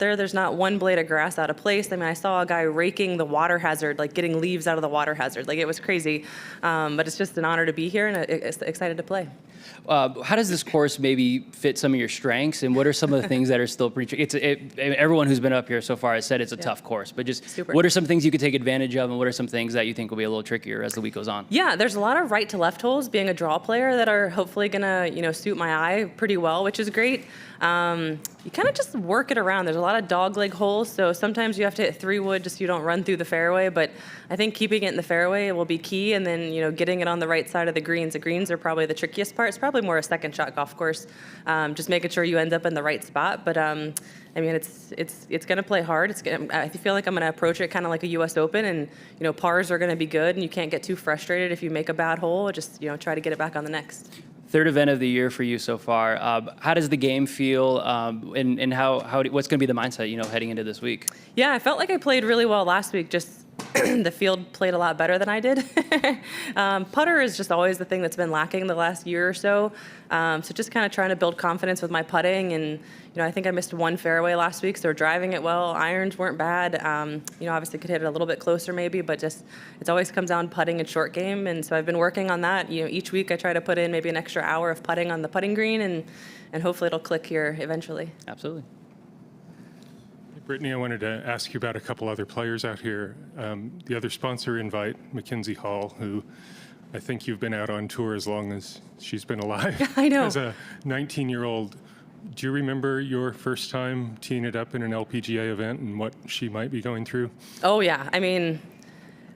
There's not one blade of grass out of place. I mean, I saw a guy raking the water hazard, like getting leaves out of the water hazard. Like, it was crazy. But it's just an honor to be here and excited to play. How does this course maybe fit some of your strengths, and what are some of the things that are still pretty tricky? Everyone who's been up here so far has said it's a tough course, but just what are some things you could take advantage of, and what are some things that you think will be a little trickier as the week goes on? Yeah, there's a lot of right to left holes, being a draw player, that are hopefully gonna suit my eye pretty well, which is great. You kind of just work it around. There's a lot of dogleg holes, so sometimes you have to hit 3-wood just so you don't run through the fairway, but I think keeping it in the fairway will be key, and then getting it on the right side of the greens. The greens are probably the trickiest part. It's probably more a second shot golf course, just making sure you end up in the right spot. But I mean, it's going to play hard. I feel like I'm going to approach it kind of like a U.S. Open, and pars are going to be good, and you can't get too frustrated if you make a bad hole. Just try to get it back on the next. Third event of the year for you so far. How does the game feel, and what's going to be the mindset, heading into this week? Yeah, I felt like I played really well last week. Just the field played a lot better than I did. Putter is just always the thing that's been lacking the last year or so. So just kind of trying to build confidence with my putting, and I think I missed one fairway last week, so driving it well. Irons weren't bad. Obviously could hit it a little bit closer maybe, but just it always comes down putting and short game, and so I've been working on that. Each week I try to put in maybe an extra hour of putting on the putting green, and hopefully it'll click here eventually. Absolutely. Brittany, I wanted to ask you about a couple other players out here. The other sponsor invite, Mackenzie Hall, who I think you've been out on tour as long as she's been alive. I know. As a 19-year-old, do you remember your first time teeing it up in an LPGA event and what she might be going through? Oh, yeah. I mean,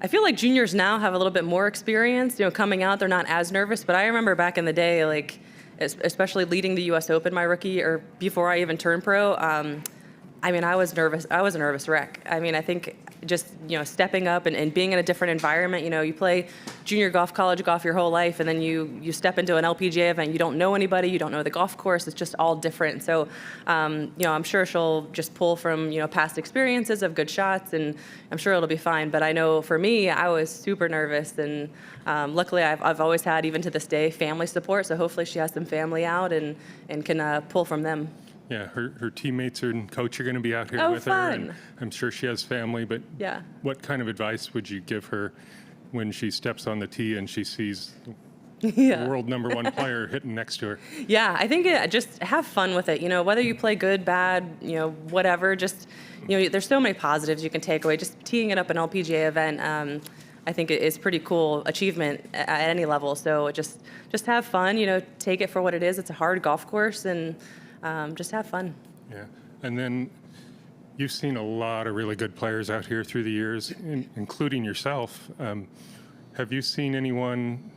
I feel like juniors now have a little bit more experience. Coming out, they're not as nervous. But I remember back in the day, like, especially leading the U.S. Open my rookie, or before I even turned pro, I mean, I was nervous. I was a nervous wreck. I mean, I think just, stepping up and being in a different environment, you play junior golf, college golf your whole life, and then you step into an LPGA event, you don't know anybody, you don't know the golf course, it's just all different. So, I'm sure she'll just pull from, past experiences of good shots, and I'm sure it'll be fine. But I know for me, I was super nervous, and luckily I've always had, even to this day, family support, so hopefully she has some family out and can pull from them. Yeah, her teammates and coach are going to be out here with fun. her, and I'm sure she has family, but yeah. What kind of advice would you give her when she steps on the tee and she sees the world #1 player hitting next to her? Yeah, I think just have fun with it. Whether you play good, bad, whatever, just, there's so many positives you can take away. Just teeing it up an LPGA event, I think it is pretty cool achievement at any level. So just have fun, take it for what it is. It's a hard golf course, and just have fun. Yeah, and then you've seen a lot of really good players out here through the years, including yourself. Have you seen anyone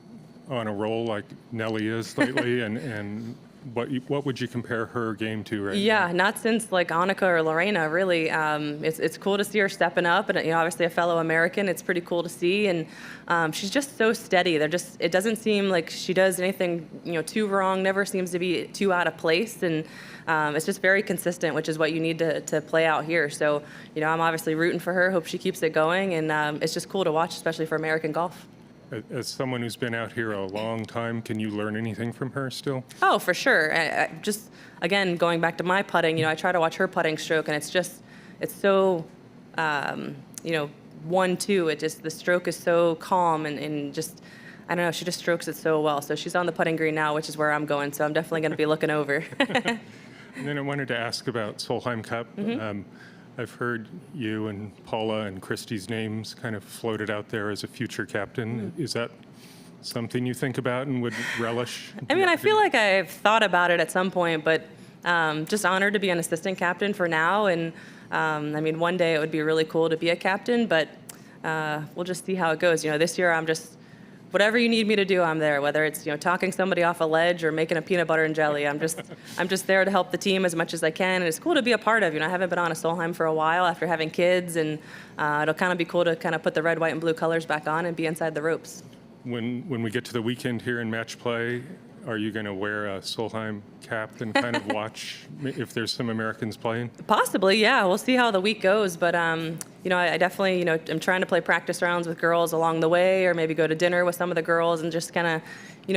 on a roll like Nelly is lately, and what would you compare her game to right now? Yeah, not since like Annika or Lorena, really. It's cool to see her stepping up, and obviously a fellow American, it's pretty cool to see, and she's just so steady. It doesn't seem like she does anything too wrong, never seems to be too out of place, and it's just very consistent, which is what you need to play out here. So I'm obviously rooting for her, hope she keeps it going, and it's just cool to watch, especially for American golf. As someone who's been out here a long time, can you learn anything from her still? Oh, for sure. I just, again, going back to my putting, I try to watch her putting stroke, and it's so, 1-2. The stroke is so calm, and just, I don't know, she just strokes it so well. So she's on the putting green now, which is where I'm going, so I'm definitely going to be looking over. And then I wanted to ask about Solheim Cup. Mm-hmm. I've heard you and Paula and Christy's names kind of floated out there as a future captain. Mm-hmm. Is that something you think about and would relish? I mean, I feel like I've thought about it at some point, but just honored to be an assistant captain for now. And I mean, one day it would be really cool to be a captain, but we'll just see how it goes. This year I'm just, whatever you need me to do, I'm there. Whether it's talking somebody off a ledge or making a peanut butter and jelly, I'm just there to help the team as much as I can. And it's cool to be a part of. I haven't been on a Solheim for a while after having kids, and it'll kind of be cool to kind of put the red, white, and blue colors back on and be inside the ropes. When we get to the weekend here in match play, are you going to wear a Solheim cap and kind of watch if there's some Americans playing? Possibly, yeah. We'll see how the week goes. But, I definitely, am trying to play practice rounds with girls along the way, or maybe go to dinner with some of the girls and just kind of,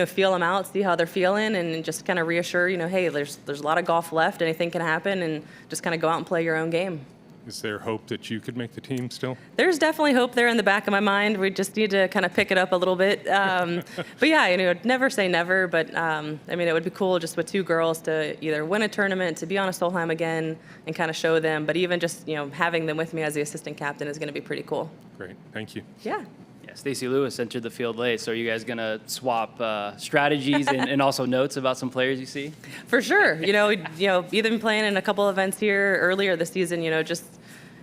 feel them out, see how they're feeling, and just kind of reassure, hey, there's a lot of golf left, anything can happen, and just kind of go out and play your own game. Is there hope that you could make the team still? There's definitely hope there in the back of my mind. We just need to kind of pick it up a little bit. But yeah, never say never. But it would be cool just with 2 girls to either win a tournament, to be on a Solheim again, and kind of show them. But even just having them with me as the assistant captain is going to be pretty cool. Great, thank you. Yeah. Yeah, Stacey Lewis entered the field late, so are you guys going to swap strategies and also notes about some players you see? For sure. Even playing in a couple events here earlier this season, just,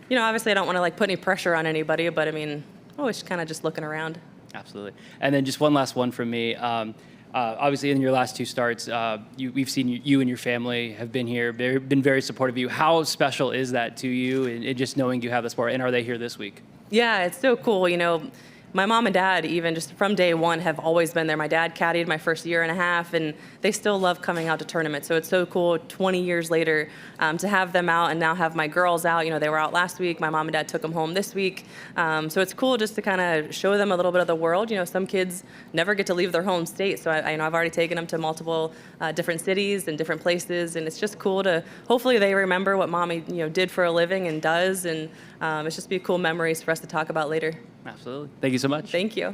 obviously I don't want to put any pressure on anybody, but always kind of just looking around. Absolutely. And then just one last one from me. Obviously, in your last 2 starts, we've seen you and your family have been here, been very supportive of you. How special is that to you, and just knowing you have the sport, and are they here this week? Yeah, it's so cool. My mom and dad, even just from day one, have always been there. My dad caddied my first year and a half, and they still love coming out to tournaments. So it's so cool 20 years later to have them out and now have my girls out. They were out last week. My mom and dad took them home this week. So it's cool just to kind of show them a little bit of the world. Some kids never get to leave their home state. So I've already taken them to multiple different cities and different places. And it's just cool to, hopefully they remember what mommy did for a living and does. And it's just be cool memories for us to talk about later. Absolutely. Thank you so much. Thank you.